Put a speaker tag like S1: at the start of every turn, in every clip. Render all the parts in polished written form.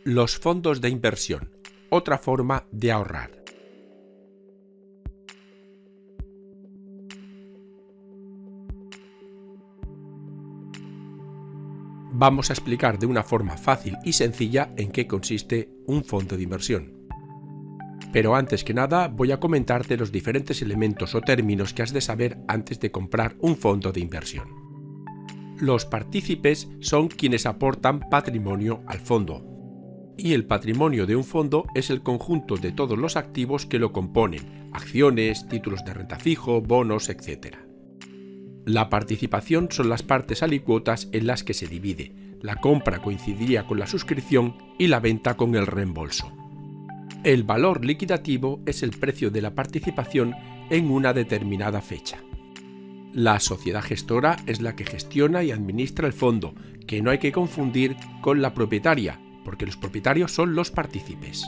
S1: Los fondos de inversión, otra forma de ahorrar. Vamos a explicar de una forma fácil y sencilla en qué consiste un fondo de inversión. Pero antes que nada voy a comentarte los diferentes elementos o términos que has de saber antes de comprar un fondo de inversión. Los partícipes son quienes aportan patrimonio al fondo. Y el patrimonio de un fondo es el conjunto de todos los activos que lo componen, acciones, títulos de renta fijo, bonos, etc. La participación son las partes alícuotas en las que se divide. La compra coincidiría con la suscripción y la venta con el reembolso. El valor liquidativo es el precio de la participación en una determinada fecha. La sociedad gestora es la que gestiona y administra el fondo, que no hay que confundir con la propietaria, porque los propietarios son los partícipes.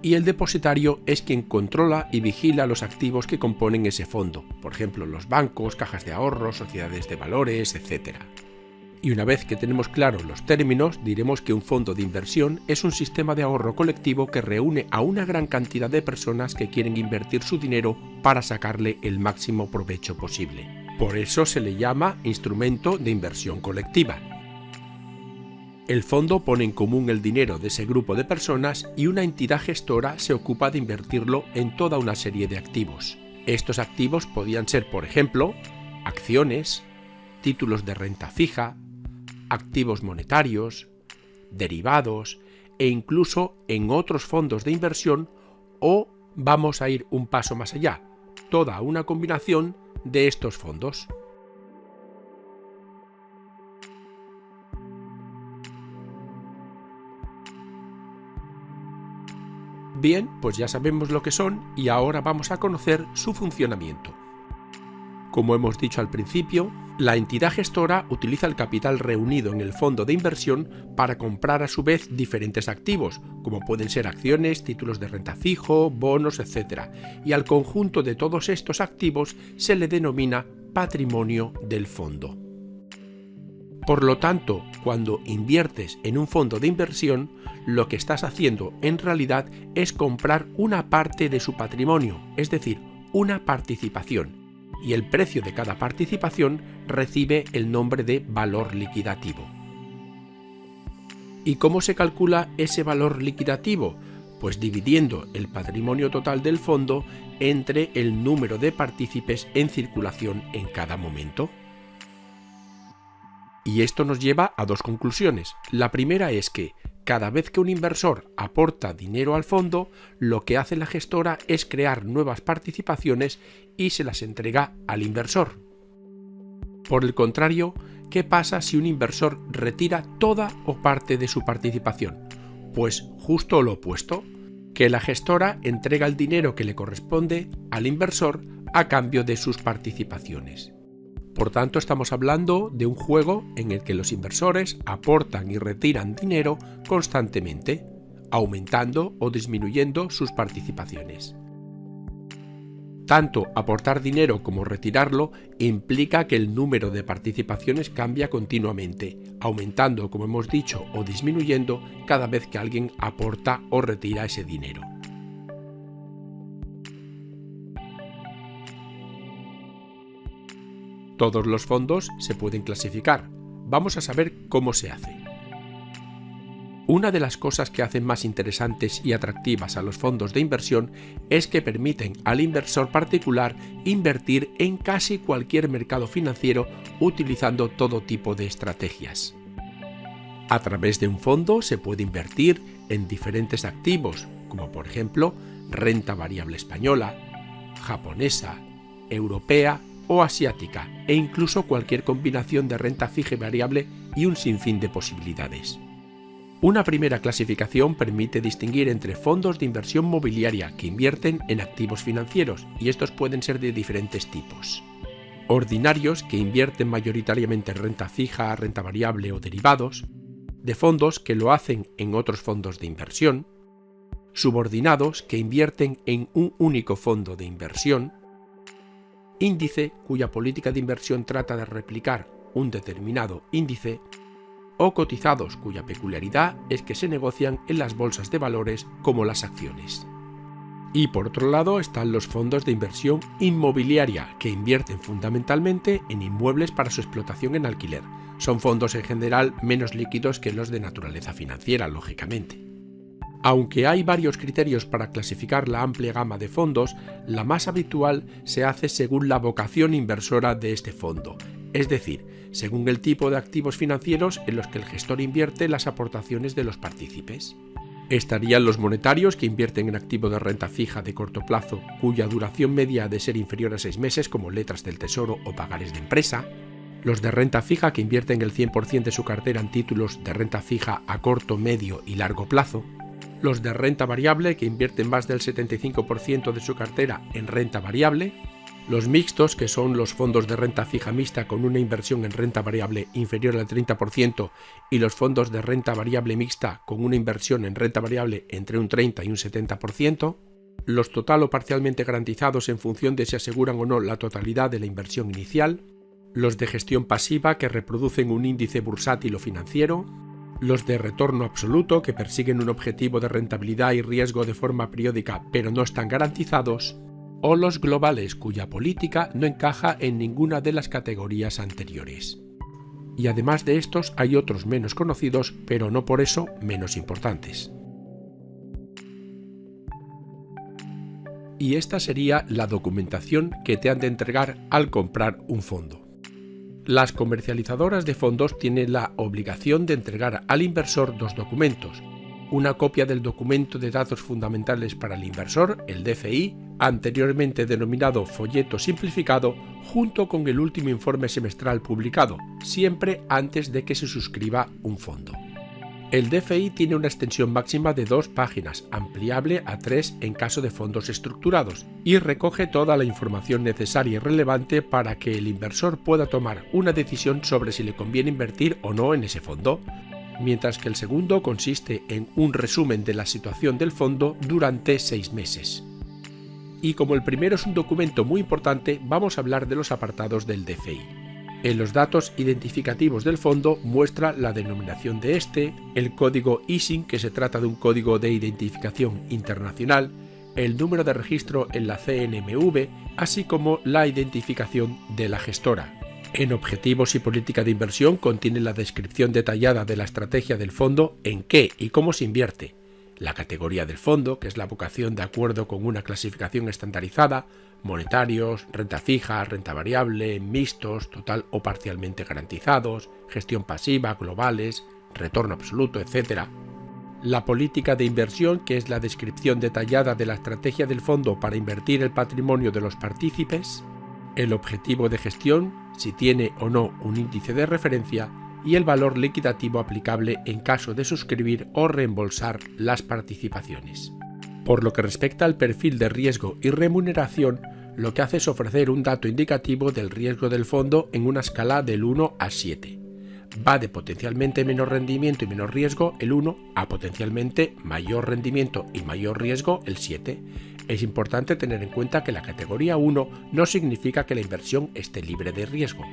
S1: Y el depositario es quien controla y vigila los activos que componen ese fondo, por ejemplo los bancos, cajas de ahorro, sociedades de valores, etc. Y una vez que tenemos claros los términos, diremos que un fondo de inversión es un sistema de ahorro colectivo que reúne a una gran cantidad de personas que quieren invertir su dinero para sacarle el máximo provecho posible. Por eso se le llama instrumento de inversión colectiva. El fondo pone en común el dinero de ese grupo de personas y una entidad gestora se ocupa de invertirlo en toda una serie de activos. Estos activos podían ser, por ejemplo, acciones, títulos de renta fija, activos monetarios, derivados e incluso en otros fondos de inversión, o vamos a ir un paso más allá, toda una combinación de estos fondos. Bien, pues ya sabemos lo que son y ahora vamos a conocer su funcionamiento. Como hemos dicho al principio, la entidad gestora utiliza el capital reunido en el fondo de inversión para comprar a su vez diferentes activos, como pueden ser acciones, títulos de renta fijo, bonos, etc. Y al conjunto de todos estos activos se le denomina patrimonio del fondo. Por lo tanto, cuando inviertes en un fondo de inversión, lo que estás haciendo en realidad es comprar una parte de su patrimonio, es decir, una participación, y el precio de cada participación recibe el nombre de valor liquidativo. ¿Y cómo se calcula ese valor liquidativo? Pues dividiendo el patrimonio total del fondo entre el número de partícipes en circulación en cada momento. Y esto nos lleva a dos conclusiones. La primera es que cada vez que un inversor aporta dinero al fondo, lo que hace la gestora es crear nuevas participaciones y se las entrega al inversor. Por el contrario, ¿qué pasa si un inversor retira toda o parte de su participación? Pues justo lo opuesto, que la gestora entrega el dinero que le corresponde al inversor a cambio de sus participaciones. Por tanto, estamos hablando de un juego en el que los inversores aportan y retiran dinero constantemente, aumentando o disminuyendo sus participaciones. Tanto aportar dinero como retirarlo implica que el número de participaciones cambia continuamente, aumentando, como hemos dicho, o disminuyendo cada vez que alguien aporta o retira ese dinero. Todos los fondos se pueden clasificar. Vamos a saber cómo se hace. Una de las cosas que hacen más interesantes y atractivas a los fondos de inversión es que permiten al inversor particular invertir en casi cualquier mercado financiero utilizando todo tipo de estrategias. A través de un fondo se puede invertir en diferentes activos, como por ejemplo renta variable española, japonesa, europea o asiática, e incluso cualquier combinación de renta fija y variable y un sinfín de posibilidades. Una primera clasificación permite distinguir entre fondos de inversión mobiliaria que invierten en activos financieros, y estos pueden ser de diferentes tipos. Ordinarios, que invierten mayoritariamente en renta fija, renta variable o derivados, de fondos que lo hacen en otros fondos de inversión, subordinados, que invierten en un único fondo de inversión, índice, cuya política de inversión trata de replicar un determinado índice, o cotizados, cuya peculiaridad es que se negocian en las bolsas de valores como las acciones. Y por otro lado están los fondos de inversión inmobiliaria, que invierten fundamentalmente en inmuebles para su explotación en alquiler. Son fondos en general menos líquidos que los de naturaleza financiera, lógicamente. Aunque hay varios criterios para clasificar la amplia gama de fondos, la más habitual se hace según la vocación inversora de este fondo, es decir, según el tipo de activos financieros en los que el gestor invierte las aportaciones de los partícipes. Estarían los monetarios, que invierten en activos de renta fija de corto plazo, cuya duración media ha de ser inferior a 6 meses, como letras del tesoro o pagares de empresa. Los de renta fija, que invierten el 100% de su cartera en títulos de renta fija a corto, medio y largo plazo. Los de renta variable, que invierten más del 75% de su cartera en renta variable. Los mixtos, que son los fondos de renta fija mixta con una inversión en renta variable inferior al 30%, y los fondos de renta variable mixta con una inversión en renta variable entre un 30 y un 70%. Los total o parcialmente garantizados en función de si aseguran o no la totalidad de la inversión inicial. Los de gestión pasiva, que reproducen un índice bursátil o financiero. Los de retorno absoluto, que persiguen un objetivo de rentabilidad y riesgo de forma periódica pero no están garantizados, o los globales, cuya política no encaja en ninguna de las categorías anteriores. Y además de estos hay otros menos conocidos, pero no por eso menos importantes. Y esta sería la documentación que te han de entregar al comprar un fondo. Las comercializadoras de fondos tienen la obligación de entregar al inversor dos documentos: una copia del documento de datos fundamentales para el inversor, el DFI, anteriormente denominado folleto simplificado, junto con el último informe semestral publicado, siempre antes de que se suscriba un fondo. El DFI tiene una extensión máxima de 2 páginas, ampliable a 3 en caso de fondos estructurados, y recoge toda la información necesaria y relevante para que el inversor pueda tomar una decisión sobre si le conviene invertir o no en ese fondo, mientras que el segundo consiste en un resumen de la situación del fondo durante 6 meses. Y como el primero es un documento muy importante, vamos a hablar de los apartados del DFI. En los datos identificativos del fondo muestra la denominación de este, el código ISIN, que se trata de un código de identificación internacional, el número de registro en la CNMV, así como la identificación de la gestora. En objetivos y política de inversión contiene la descripción detallada de la estrategia del fondo, en qué y cómo se invierte, la categoría del fondo, que es la vocación de acuerdo con una clasificación estandarizada, monetarios, renta fija, renta variable, mixtos, total o parcialmente garantizados, gestión pasiva, globales, retorno absoluto, etc. La política de inversión, que es la descripción detallada de la estrategia del fondo para invertir el patrimonio de los partícipes, el objetivo de gestión, si tiene o no un índice de referencia, y el valor liquidativo aplicable en caso de suscribir o reembolsar las participaciones. Por lo que respecta al perfil de riesgo y remuneración, lo que hace es ofrecer un dato indicativo del riesgo del fondo en una escala del 1 a 7. Va de potencialmente menor rendimiento y menor riesgo el 1 a potencialmente mayor rendimiento y mayor riesgo el 7. Es importante tener en cuenta que la categoría 1 no significa que la inversión esté libre de riesgo.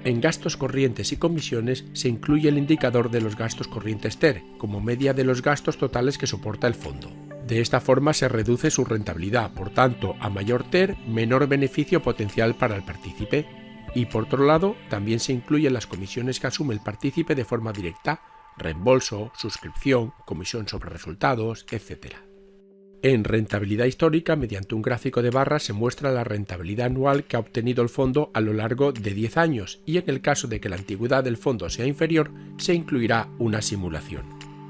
S1: En gastos corrientes y comisiones se incluye el indicador de los gastos corrientes TER como media de los gastos totales que soporta el fondo. De esta forma se reduce su rentabilidad, por tanto, a mayor TER, menor beneficio potencial para el partícipe. Y por otro lado, también se incluyen las comisiones que asume el partícipe de forma directa, reembolso, suscripción, comisión sobre resultados, etc. En rentabilidad histórica, mediante un gráfico de barras se muestra la rentabilidad anual que ha obtenido el fondo a lo largo de 10 años y en el caso de que la antigüedad del fondo sea inferior, se incluirá una simulación.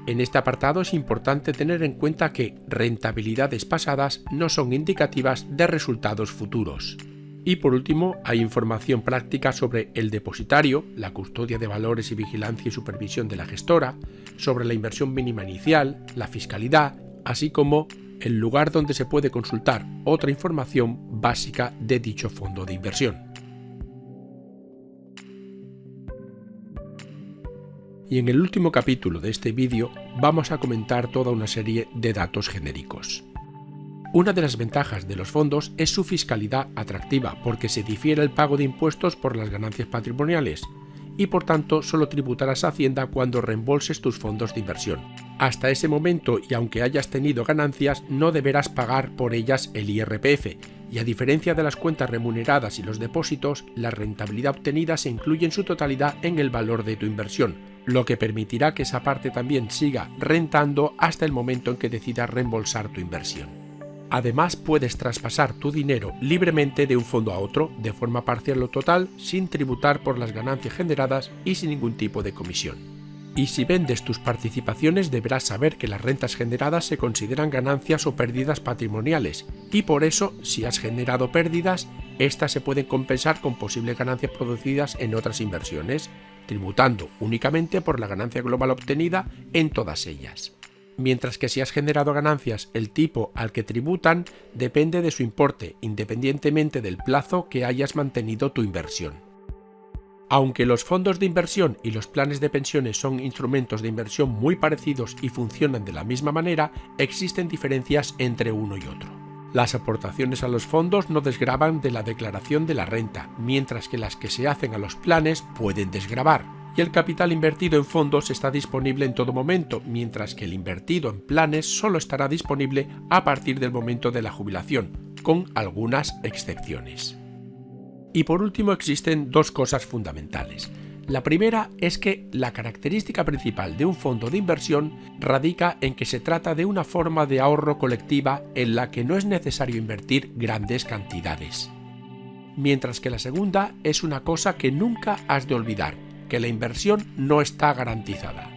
S1: En este apartado es importante tener en cuenta que rentabilidades pasadas no son indicativas de resultados futuros. Y por último, hay información práctica sobre el depositario, la custodia de valores y vigilancia y supervisión de la gestora, sobre la inversión mínima inicial, la fiscalidad, así como el lugar donde se puede consultar otra información básica de dicho fondo de inversión. Y en el último capítulo de este vídeo vamos a comentar toda una serie de datos genéricos. Una de las ventajas de los fondos es su fiscalidad atractiva, porque se difiere el pago de impuestos por las ganancias patrimoniales, y por tanto solo tributarás a Hacienda cuando reembolses tus fondos de inversión. Hasta ese momento, y aunque hayas tenido ganancias, no deberás pagar por ellas el IRPF, y a diferencia de las cuentas remuneradas y los depósitos, la rentabilidad obtenida se incluye en su totalidad en el valor de tu inversión, lo que permitirá que esa parte también siga rentando hasta el momento en que decidas reembolsar tu inversión. Además, puedes traspasar tu dinero libremente de un fondo a otro, de forma parcial o total, sin tributar por las ganancias generadas y sin ningún tipo de comisión. Y si vendes tus participaciones, deberás saber que las rentas generadas se consideran ganancias o pérdidas patrimoniales, y por eso, si has generado pérdidas, estas se pueden compensar con posibles ganancias producidas en otras inversiones, tributando únicamente por la ganancia global obtenida en todas ellas. Mientras que si has generado ganancias, el tipo al que tributan depende de su importe, independientemente del plazo que hayas mantenido tu inversión. Aunque los fondos de inversión y los planes de pensiones son instrumentos de inversión muy parecidos y funcionan de la misma manera, existen diferencias entre uno y otro. Las aportaciones a los fondos no desgravan de la declaración de la renta, mientras que las que se hacen a los planes pueden desgravar. Y el capital invertido en fondos está disponible en todo momento, mientras que el invertido en planes solo estará disponible a partir del momento de la jubilación, con algunas excepciones. Y por último existen dos cosas fundamentales. La primera es que la característica principal de un fondo de inversión radica en que se trata de una forma de ahorro colectiva en la que no es necesario invertir grandes cantidades. Mientras que la segunda es una cosa que nunca has de olvidar, que la inversión no está garantizada.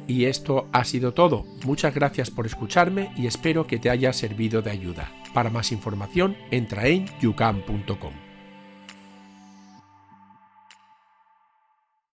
S1: Y esto ha sido todo. Muchas gracias por escucharme y espero que te haya servido de ayuda. Para más información, entra en youcan.com.